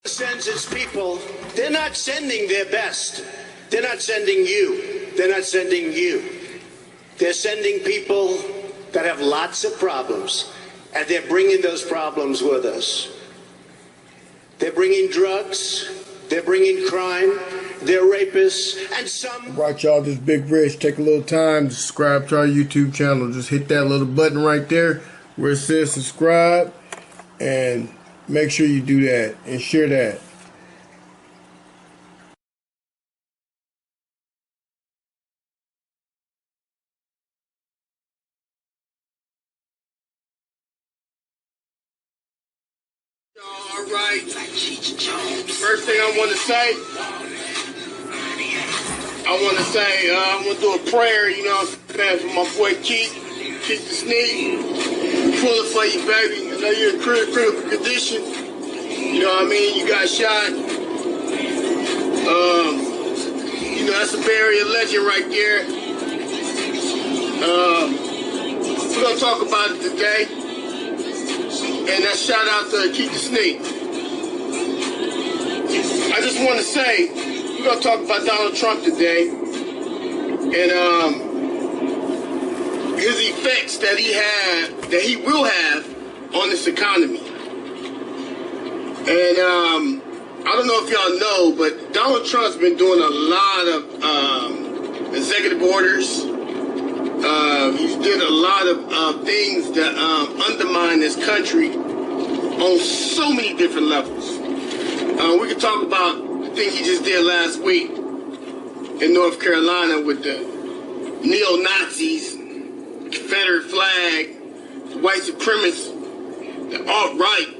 Sends its people, they're not sending their best. They're not sending you. They're not sending you. They're sending people that have lots of problems, and they're bringing those problems with us. They're bringing drugs, they're bringing crime, they're rapists, and some... Right, y'all, this Big Rich. Take a little time to subscribe to our YouTube channel. Just hit that little button right there where it says subscribe, and make sure you do that and share that. All right. First thing I want to say, I want to do a prayer, you know, for my boy Keith the Sneak. Pulling for you, baby. I know you're in critical condition. You know what I mean? You got shot. You know, that's a Bay Area legend right there. We're going to talk about it today. And that shout out to Keith the Snake. I just want to say, we're going to talk about Donald Trump today. And his effects that he will have on this economy. And I don't know if y'all know, but Donald Trump's been doing a lot of executive orders. He did a lot of things that undermine this country on so many different levels. We could talk about the thing he just did last week in North Carolina with the neo-Nazis, Confederate flag, the white supremacists, the alt-right,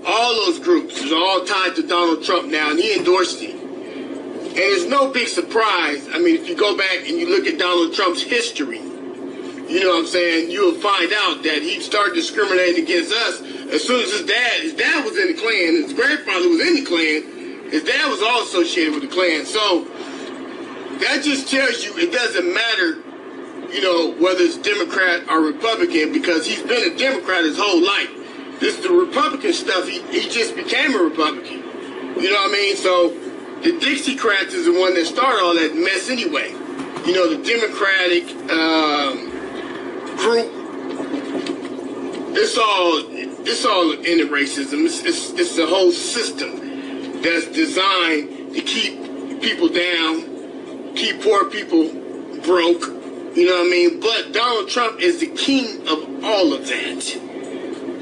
all those groups are all tied to Donald Trump now, and he endorsed it. And it's no big surprise. I mean, if you go back and you look at Donald Trump's history, you know what I'm saying, you'll find out that he started discriminating against us as soon as his dad was in the Klan, his grandfather was in the Klan, his dad was all associated with the Klan. So that just tells you it doesn't matter, you know, whether it's Democrat or Republican, because he's been a Democrat his whole life. This is the Republican stuff, he just became a Republican. You know what I mean? So the Dixiecrats is the one that started all that mess anyway. You know, the Democratic group, it's all into racism. It's the whole system that's designed to keep people down, keep poor people broke. You know what I mean? But Donald Trump is the king of all of that.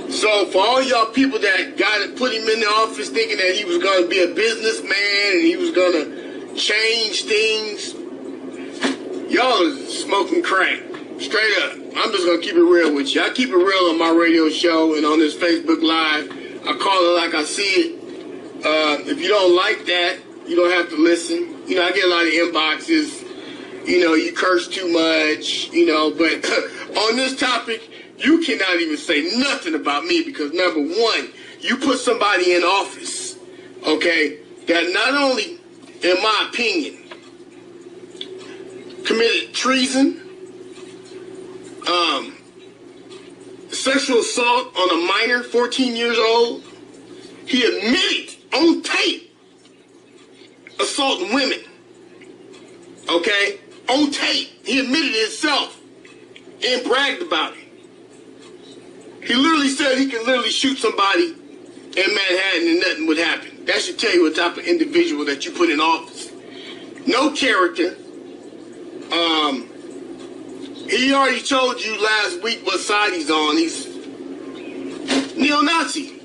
So for all y'all people that put him in the office thinking that he was going to be a businessman and he was going to change things, y'all is smoking crack. Straight up. I'm just going to keep it real with you. I keep it real on my radio show and on this Facebook Live. I call it like I see it. If you don't like that, you don't have to listen. You know, I get a lot of inboxes. You know, you curse too much, you know, but on this topic, you cannot even say nothing about me because, number one, you put somebody in office, okay, that not only, in my opinion, committed treason, sexual assault on a minor, 14 years old. He admitted on tape assaulting women, okay, on tape. He admitted it himself and bragged about it. He literally said he can literally shoot somebody in Manhattan and nothing would happen. That should tell you what type of individual that you put in office. No character. He already told you last week what side he's on. He's neo-Nazi.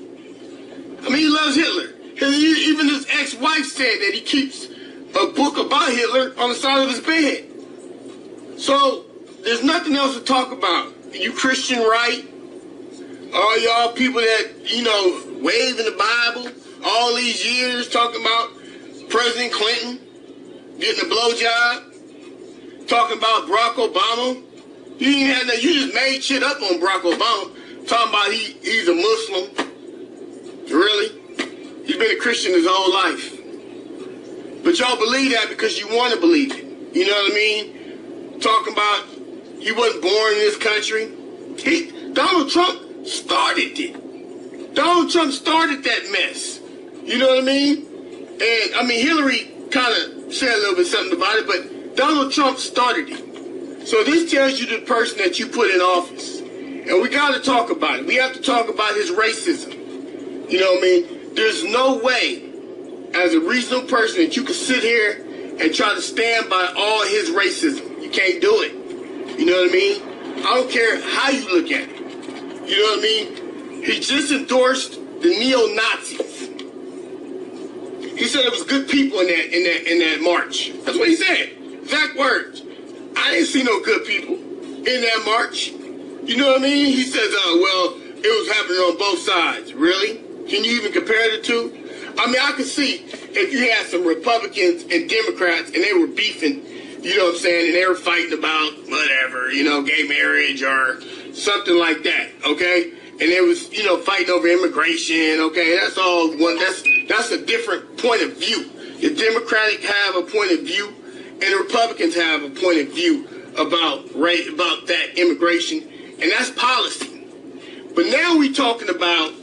I mean, he loves Hitler. Even his ex-wife said that he keeps a book about Hitler on the side of his bed. So there's nothing else to talk about. You Christian right? All y'all people that, you know, waving the Bible all these years talking about President Clinton getting a blowjob, talking about Barack Obama. You ain't had that. You just made shit up on Barack Obama, talking about he's a Muslim. Really? He's been a Christian his whole life. But y'all believe that because you want to believe it. You know what I mean? Talking about he wasn't born in this country. Donald Trump started it. Donald Trump started that mess. You know what I mean? And I mean, Hillary kind of said a little bit something about it, but Donald Trump started it. So this tells you the person that you put in office. And we got to talk about it. We have to talk about his racism. You know what I mean? There's no way, as a reasonable person, that you can sit here and try to stand by all his racism. You can't do it. You know what I mean? I don't care how you look at it. You know what I mean? He just endorsed the neo-Nazis. He said it was good people in that march. That's what he said. Exact words. I didn't see no good people in that march. You know what I mean? He says, well, it was happening on both sides. Really? Can you even compare the two? I mean, I could see if you had some Republicans and Democrats and they were beefing, you know what I'm saying, and they were fighting about whatever, you know, gay marriage or something like that, okay? And it was, you know, fighting over immigration, okay? That's all one, that's a different point of view. The Democratic have a point of view and the Republicans have a point of view about that immigration, and that's policy. But now we're talking about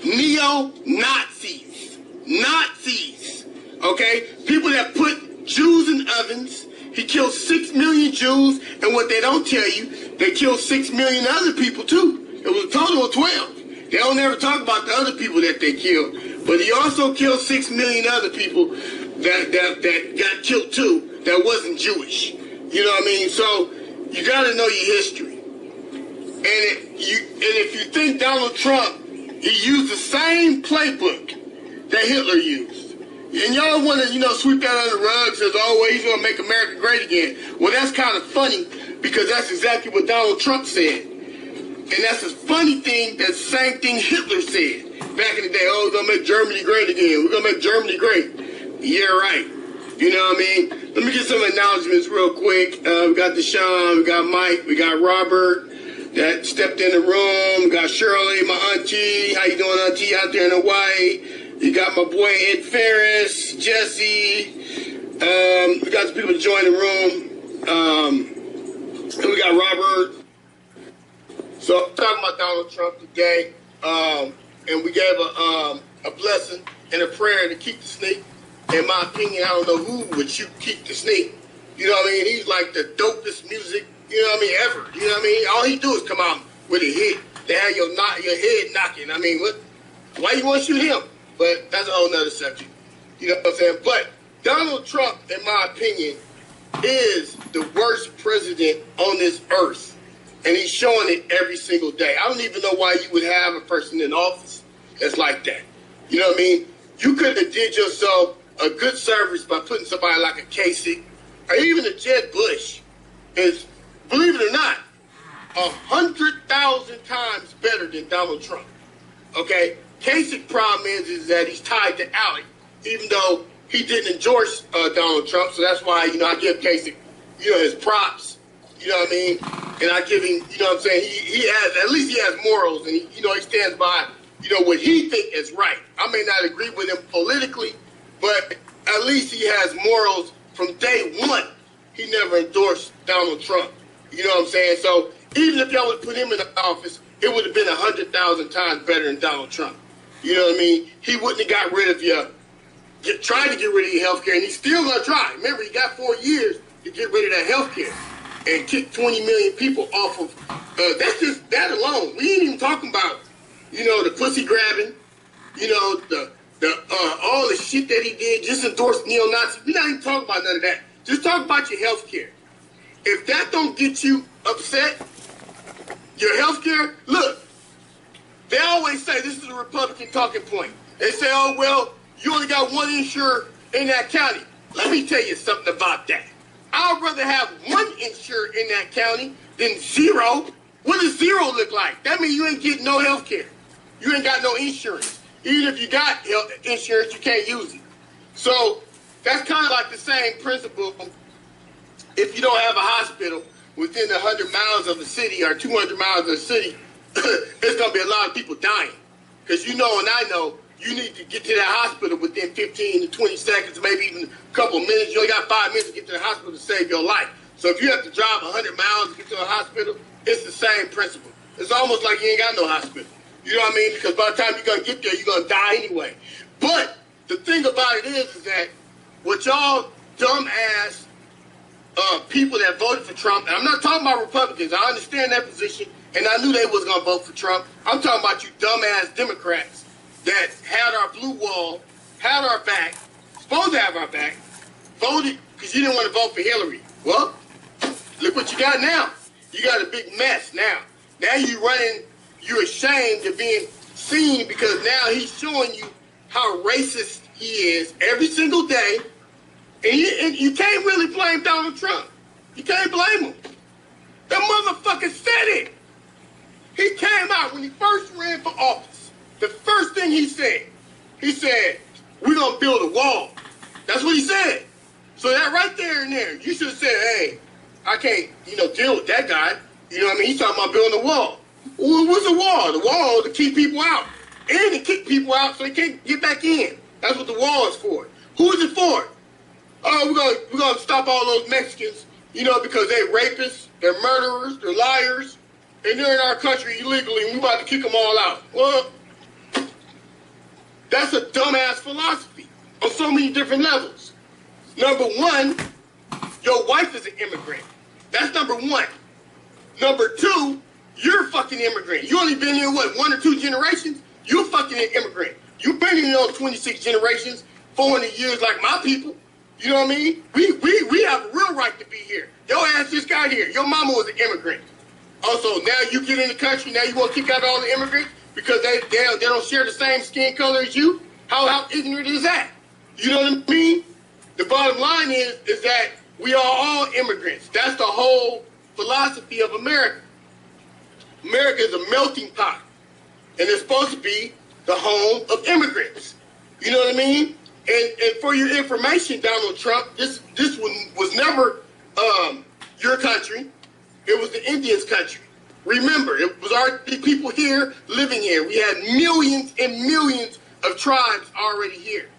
neo-Nazis. Nazis, okay? People that put Jews in ovens. He killed 6 million Jews, and what they don't tell you, they killed 6 million other people too. It was a total of 12. They don't ever talk about the other people that they killed. But he also killed 6 million other people that got killed too that wasn't Jewish. You know what I mean? So you got to know your history. And if you think Donald Trump, he used the same playbook that Hitler used. And y'all want to, you know, sweep that under the rug, says, oh, well, he's going to make America great again. Well, that's kind of funny because that's exactly what Donald Trump said. And that's a funny thing, that same thing Hitler said back in the day. Oh, we're going to make Germany great again. We're going to make Germany great. Yeah, right. You know what I mean? Let me get some acknowledgments real quick. We got Deshaun, we got Mike, we got Robert that stepped in the room. We got Shirley, my auntie. How you doing, auntie, out there in Hawaii? You got my boy Ed Ferris, Jesse. We got some people to join the room. We got Robert. So I'm talking about Donald Trump today, and we gave a blessing and a prayer to keep the sneak. In my opinion, I don't know who would keep the sneak. You know what I mean? He's like the dopest music, you know what I mean, ever. You know what I mean? All he do is come out with a hit. They have your head knocking. I mean, what? Why you want to shoot him? But that's a whole nother subject. You know what I'm saying? But Donald Trump, in my opinion, is the worst president on this earth. And he's showing it every single day. I don't even know why you would have a person in office that's like that. You know what I mean? You could have did yourself a good service by putting somebody like a Kasich or even a Jeb Bush is, believe it or not, 100,000 times better than Donald Trump. Okay? Kasich problem is that he's tied to Alec, even though he didn't endorse Donald Trump. So that's why, you know, I give Kasich, you know, his props. You know what I mean? And I give him, you know what I'm saying? He has, at least he has morals, and he, you know, he stands by, you know, what he think is right. I may not agree with him politically, but at least he has morals. From day one, he never endorsed Donald Trump. You know what I'm saying? So even if y'all would put him in the office, it would have been 100,000 times better than Donald Trump. You know what I mean? He wouldn't have got rid of you, tried to get rid of your health care, and he's still going to try. Remember, he got 4 years to get rid of that health care and kick 20 million people off of, that's just that alone. We ain't even talking about, you know, the pussy grabbing, you know, the all the shit that he did, just endorsed neo-Nazis. We're not even talking about none of that. Just talk about your health care. If that don't get you upset, your health care, look, they always say, this is a Republican talking point. They say, oh, well, you only got one insurer in that county. Let me tell you something about that. I'd rather have one insurer in that county than zero. What does zero look like? That means you ain't getting no health care. You ain't got no insurance. Even if you got insurance, you can't use it. So that's kind of like the same principle. If you don't have a hospital within 100 miles of the city or 200 miles of the city, there's going to be a lot of people dying. Because you know and I know you need to get to that hospital within 15 to 20 seconds, maybe even a couple of minutes. You only got 5 minutes to get to the hospital to save your life. So if you have to drive 100 miles to get to a hospital, it's the same principle. It's almost like you ain't got no hospital. You know what I mean? Because by the time you're going to get there, you're going to die anyway. But about it is that what y'all dumbass people that voted for Trump, and I'm not talking about Republicans, I understand that position, and I knew they was going to vote for Trump. I'm talking about you dumbass Democrats that had our blue wall, had our back, supposed to have our back, voted because you didn't want to vote for Hillary. Well, look what you got now. You got a big mess now. Now you're ashamed of being seen because now he's showing you how racist he is every single day. And you can't really blame Donald Trump. You can't blame him. The motherfucker said it. He came out when he first ran for office. The first thing he said, we're going to build a wall. That's what he said. So that right there and there, you should have said, hey, I can't, deal with that guy. You know what I mean? He's talking about building a wall. Well, what's a wall? The wall to keep people out. And to kick people out so they can't get back in. That's what the wall is for. Who is it for? Oh, we're gonna stop all those Mexicans, because they're rapists, they're murderers, they're liars, and they're in our country illegally, and we're about to kick them all out. Well, that's a dumbass philosophy on so many different levels. Number one, your wife is an immigrant. That's number one. Number two, you're a fucking immigrant. You only been here, 1 or 2 generations? You're fucking an immigrant. You've been here 26 generations, 400 years like my people. You know what I mean? We have a real right to be here. Your ass just got here. Your mama was an immigrant. Also, now you get in the country, now you want to kick out all the immigrants because they don't share the same skin color as you? How ignorant is that? You know what I mean? The bottom line is that we are all immigrants. That's the whole philosophy of America. America is a melting pot, and it's supposed to be the home of immigrants. You know what I mean? And for your information, Donald Trump, this was never your country. It was the Indians' country. Remember, it was our people here living here. We had millions and millions of tribes already here.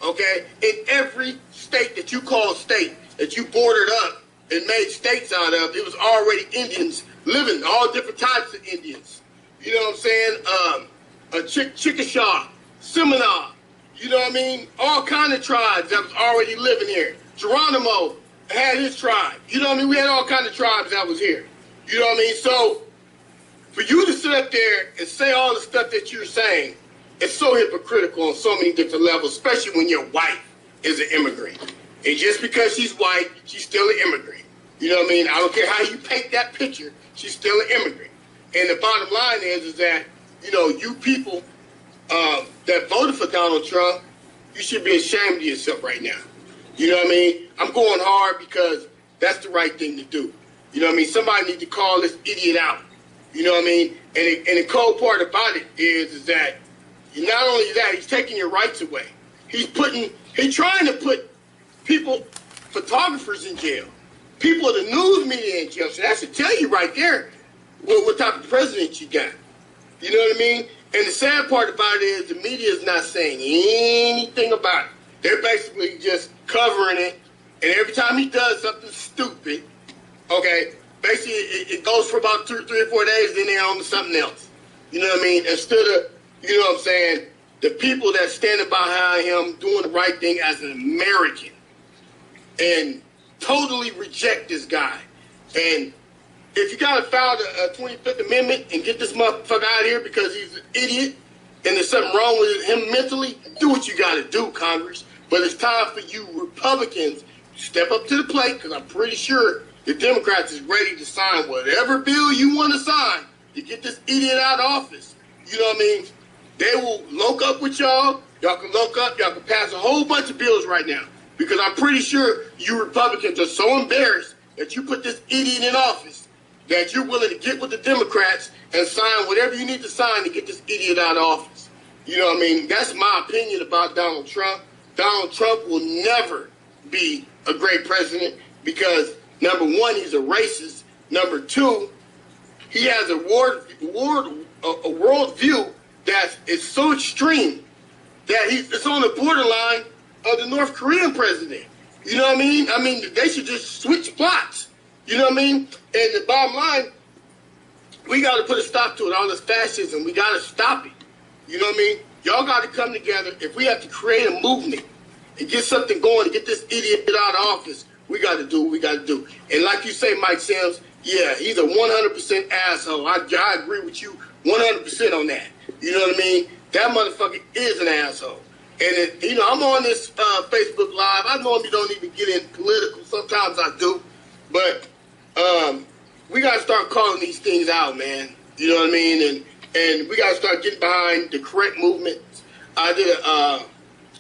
Okay? In every state that you call state, that you bordered up and made states out of, it was already Indians living, all different types of Indians. You know what I'm saying? Chickasaw, Seminole, you know what I mean? All kind of tribes that was already living here. Geronimo had his tribe. You know what I mean? We had all kind of tribes that was here. You know what I mean? So, for you to sit up there and say all the stuff that you're saying, it's so hypocritical on so many different levels, especially when your wife is an immigrant. And just because she's white, she's still an immigrant. You know what I mean? I don't care how you paint that picture, she's still an immigrant. And the bottom line is that, you people that voted for Donald Trump, you should be ashamed of yourself right now. You know what I mean? I'm going hard because that's the right thing to do. You know what I mean? Somebody needs to call this idiot out. You know what I mean? And the cold part about it is that not only that, he's taking your rights away. He's trying to put photographers in jail. People of the news media in jail. So that should tell you right there what type of president you got. You know what I mean? And the sad part about it is the media is not saying anything about it. They're basically just covering it. And every time he does something stupid, okay, basically it goes for about 3 or 4 days, then they're on to something else. You know what I mean? Instead of, you know what I'm saying, the people that standing behind him doing the right thing as an American and totally reject this guy. And if you got to file the 25th Amendment and get this motherfucker out of here because he's an idiot and there's something wrong with him mentally, do what you got to do, Congress. But it's time for you Republicans to step up to the plate because I'm pretty sure the Democrats is ready to sign whatever bill you want to sign to get this idiot out of office. You know what I mean? They will lock up with y'all. Y'all can lock up. Y'all can pass a whole bunch of bills right now because I'm pretty sure you Republicans are so embarrassed that you put this idiot in office that you're willing to get with the Democrats and sign whatever you need to sign to get this idiot out of office. You know what I mean? That's my opinion about Donald Trump. Donald Trump will never be a great president because, number one, he's a racist. Number two, he has a worldview that is so extreme that it's on the borderline of the North Korean president. You know what I mean? I mean, they should just switch plots. You know what I mean? And the bottom line, we got to put a stop to it. All this fascism, we got to stop it. You know what I mean? Y'all got to come together. If we have to create a movement and get something going, and get this idiot out of office, we got to do what we got to do. And like you say, Mike Sims, yeah, he's a 100% asshole. I agree with you 100% on that. You know what I mean? That motherfucker is an asshole. And, you know, I'm on this Facebook Live. I normally don't even get in political. Sometimes I do. But we got to start calling these things out, man. You know what I mean? And we got to start getting behind the correct movement. I did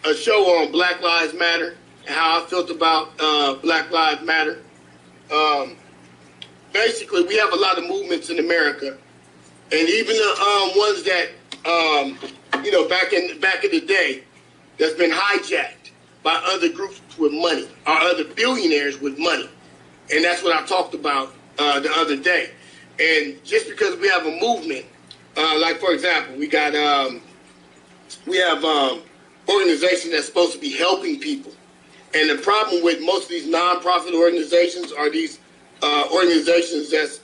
a show on Black Lives Matter and how I felt about Black Lives Matter. Basically, we have a lot of movements in America. And even the ones that, you know, back in the day, that's been hijacked by other groups with money, or other billionaires with money. And that's what I talked about the other day. And just because we have a movement, like, for example, we have organizations that's supposed to be helping people. And the problem with most of these nonprofit organizations are these organizations that's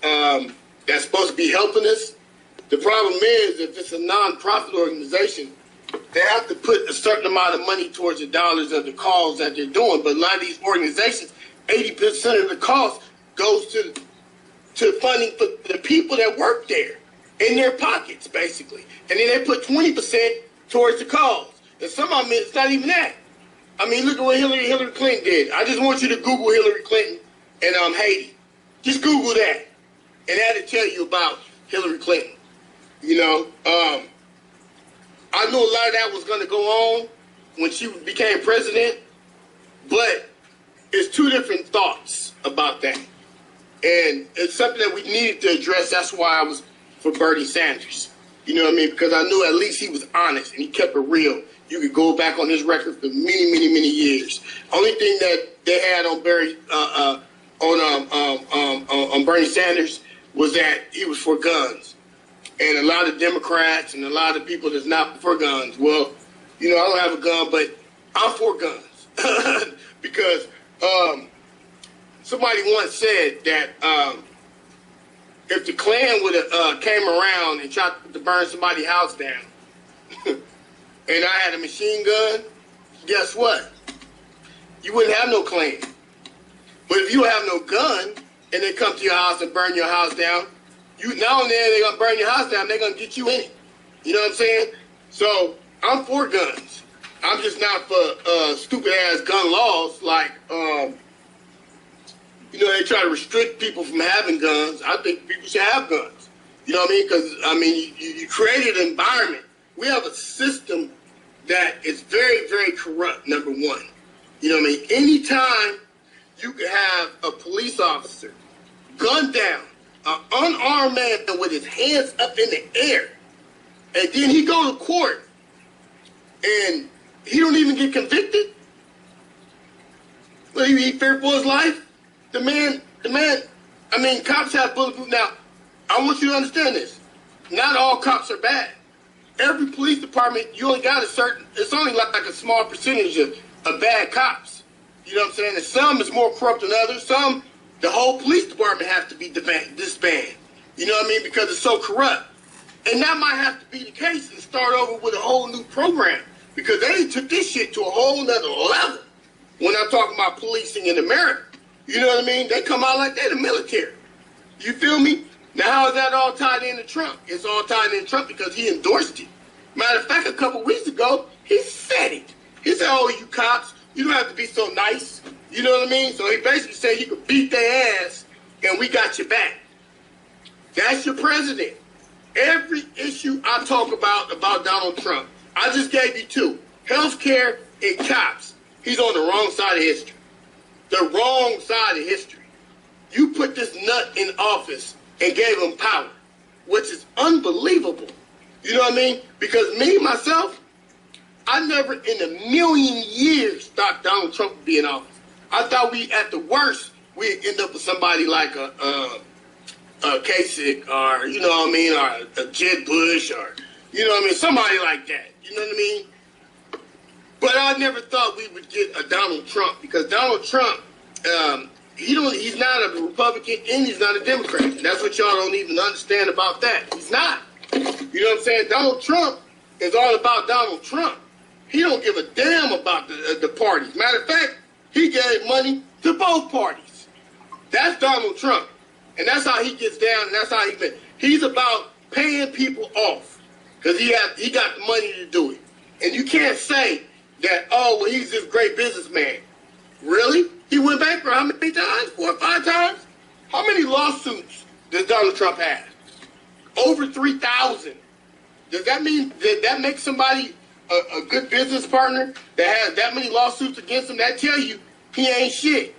supposed to be helping us. The problem is, if it's a nonprofit organization, they have to put a certain amount of money towards the dollars of the cause that they're doing. But a lot of these organizations, 80% of the cost goes to funding for the people that work there, in their pockets, basically. And then they put 20% towards the cause. And some of them, it's not even that. I mean, look at what Hillary Clinton did. I just want you to Google Hillary Clinton and Haiti. Just Google that. And that'll tell you about Hillary Clinton. You know, I knew a lot of that was going to go on when she became president, but it's two different thoughts about that. And it's something that we needed to address. That's why I was for Bernie Sanders. You know what I mean? Because I knew at least he was honest and he kept it real. You could go back on his record for many, many, many years. Only thing that they had on Bernie Sanders was that he was for guns. And a lot of Democrats and a lot of people that's not for guns. Well, you know, I don't have a gun, but I'm for guns. Because somebody once said that if the Klan would have came around and tried to burn somebody's house down, and I had a machine gun, guess what? You wouldn't have no Klan. But if you have no gun and they come to your house and burn your house down, you not only are they gonna burn your house down, they're gonna get you in it. You know what I'm saying? So I'm for guns. I'm just not for stupid ass gun laws like you know, they try to restrict people from having guns. I think people should have guns. You know what I mean? Because I mean, you created an environment. We have a system that is very, very corrupt. Number one, you know what I mean? Anytime you can have a police officer gunned down, an unarmed man with his hands up in the air, and then he go to court and he don't even get convicted. Well, he feared for his life. The man, I mean, cops have bulletproof. Now, I want you to understand this. Not all cops are bad. Every police department, you only got it's only like a small percentage of bad cops. You know what I'm saying? And some is more corrupt than others. Some, the whole police department has to be disbanded. You know what I mean? Because it's so corrupt. And that might have to be the case and start over with a whole new program. Because they took this shit to a whole nother level. When I'm talking about policing in America. You know what I mean? They come out like they're the military. You feel me? Now, how is that all tied into Trump? It's all tied into Trump because he endorsed it. Matter of fact, a couple weeks ago, he said it. He said, oh, you cops, you don't have to be so nice. You know what I mean? So he basically said he could beat their ass and we got your back. That's your president. Every issue I talk about Donald Trump, I just gave you two. Healthcare and cops. He's on the wrong side of history. The wrong side of history. You put this nut in office and gave him power, which is unbelievable. You know what I mean? Because me, myself, I never in a million years thought Donald Trump would be in office. I thought at the worst, we'd end up with somebody like a Kasich or, you know what I mean, or a Jeb Bush or, you know what I mean, somebody like that. You know what I mean? But I never thought we would get a Donald Trump because Donald Trump, he's not a Republican and he's not a Democrat. And that's what y'all don't even understand about that. He's not. You know what I'm saying? Donald Trump is all about Donald Trump. He don't give a damn about the parties. Matter of fact, he gave money to both parties. That's Donald Trump. And that's how he gets down, and that's how he been. He's about paying people off because he got the money to do it. And you can't say that, oh, well, he's this great businessman. Really? He went bankrupt how many times? 4 or 5 times? How many lawsuits does Donald Trump have? Over 3,000. Does that mean that makes somebody a good business partner that has that many lawsuits against him? That tell you he ain't shit.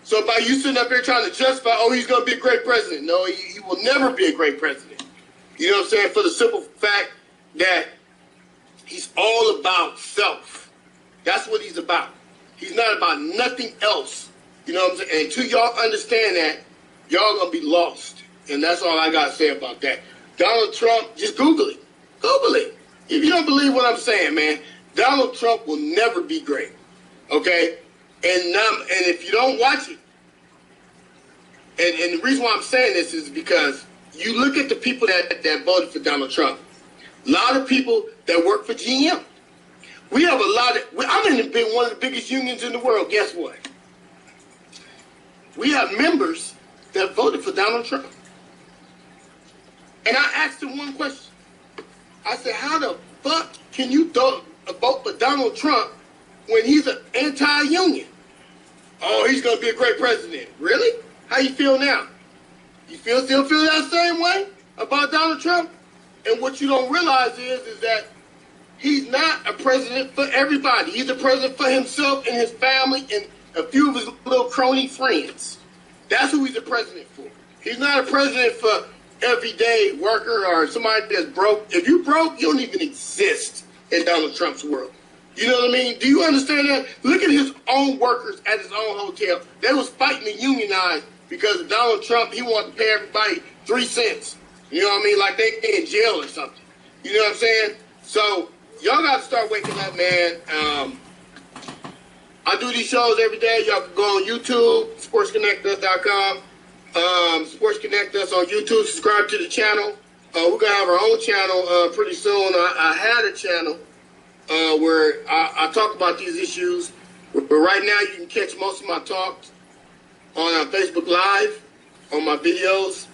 So by you sitting up here trying to justify, oh, he's going to be a great president. No, he will never be a great president. You know what I'm saying? For the simple fact that he's all about self. That's what he's about. He's not about nothing else. You know what I'm saying? And until y'all understand that, y'all going to be lost. And that's all I got to say about that. Donald Trump, just Google it. Google it. If you don't believe what I'm saying, man, Donald Trump will never be great. Okay? And if you don't watch it, and the reason why I'm saying this is because you look at the people that voted for Donald Trump. A lot of people that work for GM. We have a lot of, I'm in one of the biggest unions in the world. Guess what? We have members that voted for Donald Trump. And I asked them one question. I said, how the fuck can you vote for Donald Trump when he's an anti-union? Oh, he's going to be a great president. Really? How you feel now? You still feel that same way about Donald Trump? And what you don't realize is that he's not a president for everybody. He's a president for himself and his family and a few of his little crony friends. That's who he's a president for. He's not a president for everyday worker or somebody that's broke. If you broke, you don't even exist in Donald Trump's world. You know what I mean? Do you understand that? Look at his own workers at his own hotel. They was fighting to unionize because of Donald Trump. He wanted to pay everybody 3 cents. You know what I mean? Like they in jail or something. You know what I'm saying? So y'all got to start waking up, man. I do these shows every day. Y'all can go on YouTube, sportsconnectus.com. Sports Connect Us on YouTube. Subscribe to the channel. We're going to have our own channel pretty soon. I had a channel where I talk about these issues. But right now you can catch most of my talks on Facebook Live, on my videos.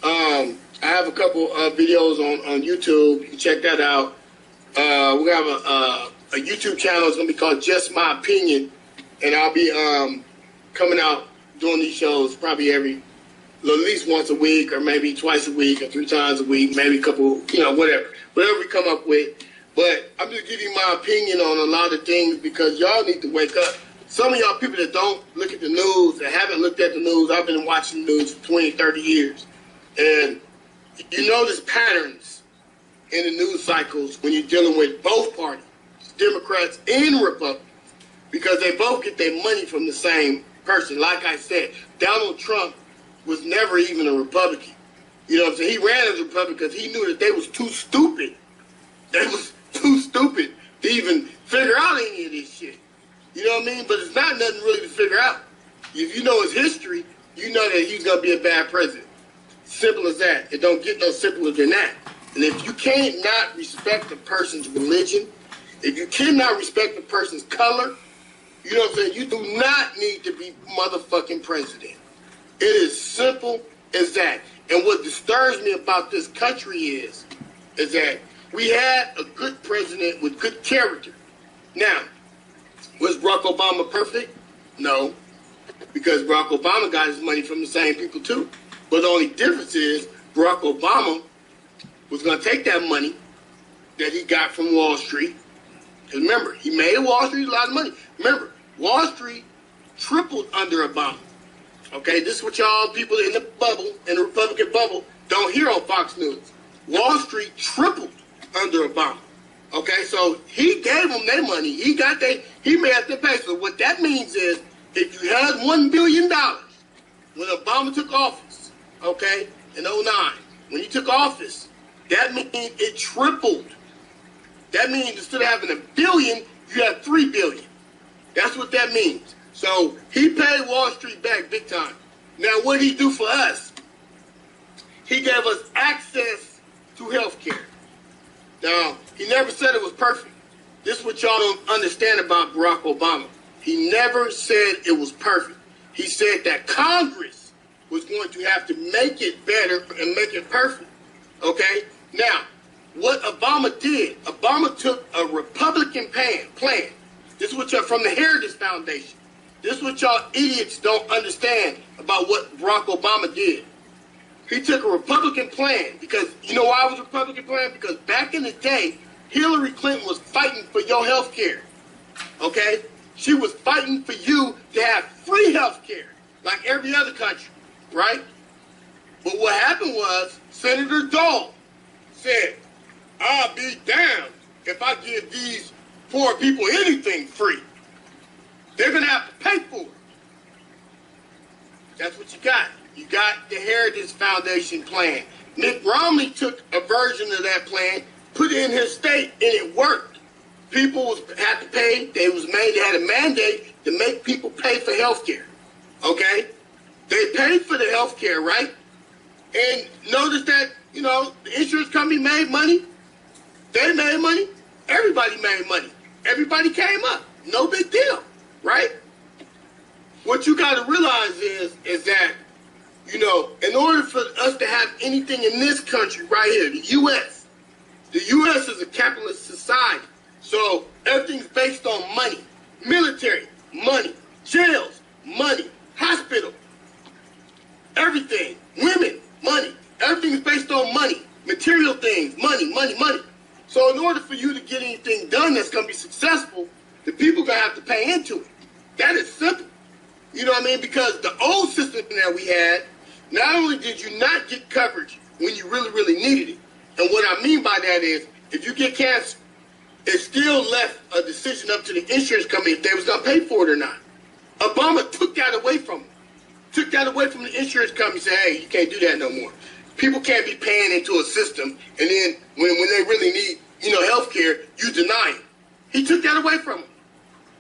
I have a couple of videos on YouTube. You can check that out. We're going to have a YouTube channel. It's going to be called Just My Opinion. And I'll be coming out doing these shows probably at least once a week or maybe twice a week or 3 times a week, maybe a couple, whatever we come up with. But I'm just giving you my opinion on a lot of things because y'all need to wake up. Some of y'all people that don't look at the news, that haven't looked at the news, I've been watching the news for 20, 30 years. And you notice patterns in the news cycles when you're dealing with both parties, Democrats and Republicans, because they both get their money from the same person. Like I said, Donald Trump was never even a Republican. You know what I'm saying? He ran as a Republican because he knew that they was too stupid. They was too stupid to even figure out any of this shit. You know what I mean? But it's not nothing really to figure out. If you know his history, you know that he's going to be a bad president. Simple as that. It don't get no simpler than that. And if you can't not respect a person's religion, if you cannot respect a person's color, you know what I'm saying? You do not need to be motherfucking president. It is simple as that. And what disturbs me about this country is that we had a good president with good character. Now, was Barack Obama perfect? No. Because Barack Obama got his money from the same people too. But the only difference is Barack Obama was going to take that money that he got from Wall Street. Because remember, he made Wall Street a lot of money. Remember, Wall Street tripled under Obama. Okay, this is what y'all people in the bubble, in the Republican bubble, don't hear on Fox News. Wall Street tripled under Obama. Okay, so he gave them their money. He made them pay. So what that means is, if you had $1 billion when Obama took office, okay, in 2009, when he took office, that means it tripled. That means instead of having $1 billion, you have $3 billion. That's what that means. So he paid Wall Street back big time. Now, what did he do for us? He gave us access to health care. Now, he never said it was perfect. this is what y'all don't understand about Barack Obama. He never said it was perfect. He said that Congress was going to have to make it better and make it perfect. Okay? Now, what Obama did, Obama took a Republican plan. This is what y'all, from the Heritage Foundation. This is what y'all idiots don't understand about what Barack Obama did. He took a Republican plan because, you know why it was a Republican plan? Because back in the day, Hillary Clinton was fighting for your health care. Okay? She was fighting for you to have free health care, like every other country, right? But what happened was, Senator Dole said, I'll be damned if I give these poor people anything free. They're going to have to pay for it. That's what you got. You got the Heritage Foundation plan. Mitt Romney took a version of that plan, put it in his state, and it worked. People had to pay. They had a mandate to make people pay for health care. Okay? They paid for the health care, right? And notice that, you know, the insurance company made money. They made money. Everybody made money. Everybody came up. No big deal, right? What you got to realize is that, you know, in order for us to have anything in this country right here, the U.S. is a capitalist society. So everything's based on money. Military, money. Jails, money. Hospital, everything. Women, money. Everything's based on money. Material things, money, money, money. So in order for you to get anything done that's going to be successful, the people are going to have to pay into it. That is simple. You know what I mean? Because the old system that we had, not only did you not get coverage when you really, really needed it, and what I mean by that is, if you get cancer, it still left a decision up to the insurance company if they was going to pay for it or not. Obama took that away from them. Took that away from the insurance company and said, hey, you can't do that no more. People can't be paying into a system, and then when they really need, you know, health care, you deny it. He took that away from them.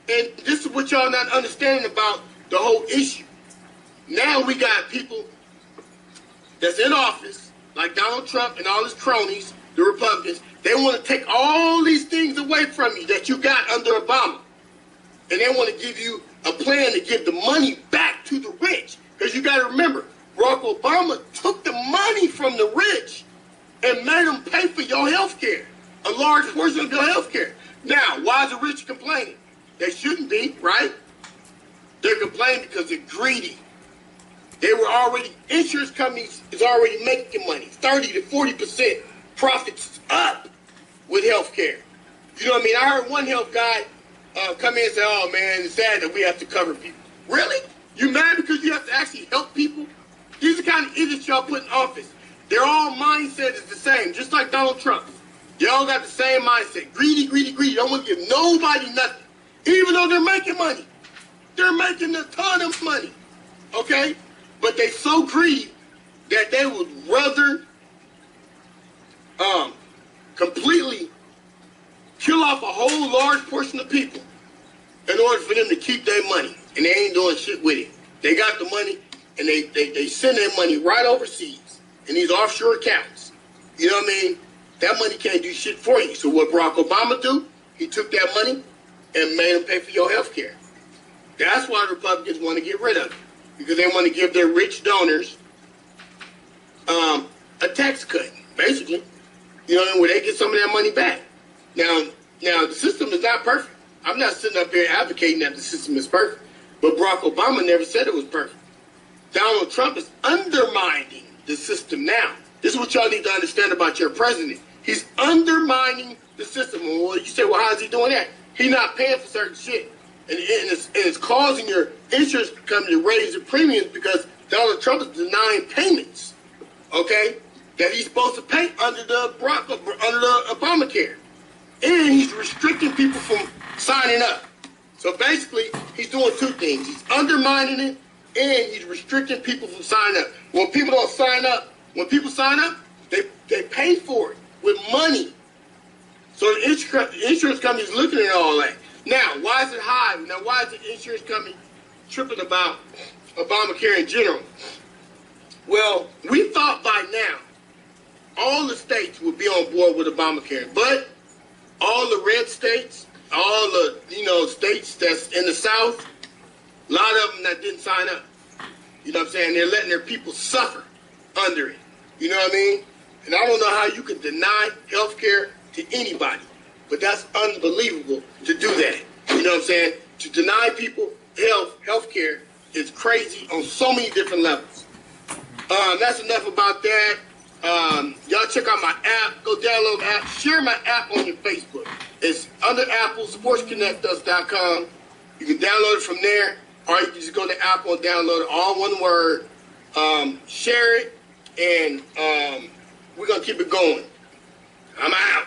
And this is what y'all not understanding about the whole issue. Now we got people that's in office, like Donald Trump and all his cronies, the Republicans. They want to take all these things away from you that you got under Obama. And they want to give you a plan to give the money back to the rich. Because you got to remember, Barack Obama took the money from the rich and made them pay for your health care, a large portion of your health care. Now, why is the rich complaining? They shouldn't be, right? They're complaining because they're greedy. They were already, insurance companies is already making money, 30 to 40% profits up with health care. You know what I mean? I heard one health guy come in and say, oh man, it's sad that we have to cover people. Really? You mad because you have to actually help people? These are the kind of idiots y'all put in office. Their all mindset is the same, just like Donald Trump. They all got the same mindset. Greedy, greedy, greedy. Don't want to give nobody nothing. Even though they're making money. They're making a ton of money. Okay? But they so greedy that they would rather completely kill off a whole large portion of people in order for them to keep their money. And they ain't doing shit with it. They got the money and they send their money right overseas in these offshore accounts. You know what I mean? That money can't do shit for you. So what Barack Obama do? He took that money and made them pay for your health care. That's why the Republicans want to get rid of it. Because they want to give their rich donors a tax cut, basically. You know, where they get some of that money back. Now the system is not perfect. I'm not sitting up here advocating that the system is perfect. But Barack Obama never said it was perfect. Donald Trump is undermining the system now. This is what y'all need to understand about your president. He's undermining the system. Well, you say, well, how is he doing that? He's not paying for certain shit. And it's causing your insurance company to raise the premiums because Donald Trump is denying payments, okay, that he's supposed to pay under the Obamacare. And he's restricting people from signing up. So basically, he's doing two things. He's undermining it, and he's restricting people from signing up. When people don't sign up, when people sign up, they pay for it with money. So the insurance company is looking at all that. Now, why is it high? Now, why is the insurance company tripping about Obamacare in general? Well, we thought by now all the states would be on board with Obamacare, but all the red states all the, states that's in the South, a lot of them that didn't sign up. You know what I'm saying? They're letting their people suffer under it. You know what I mean? And I don't know how you could deny health care to anybody, but that's unbelievable to do that. You know what I'm saying? To deny people health care is crazy on so many different levels. That's enough about that. Y'all check out my app. Go download the app. Share my app on your Facebook. It's under Apple, sportsconnectus.com. You can download it from there, or you can just go to Apple and download it, all one word. Share it, and we're going to keep it going. I'm out.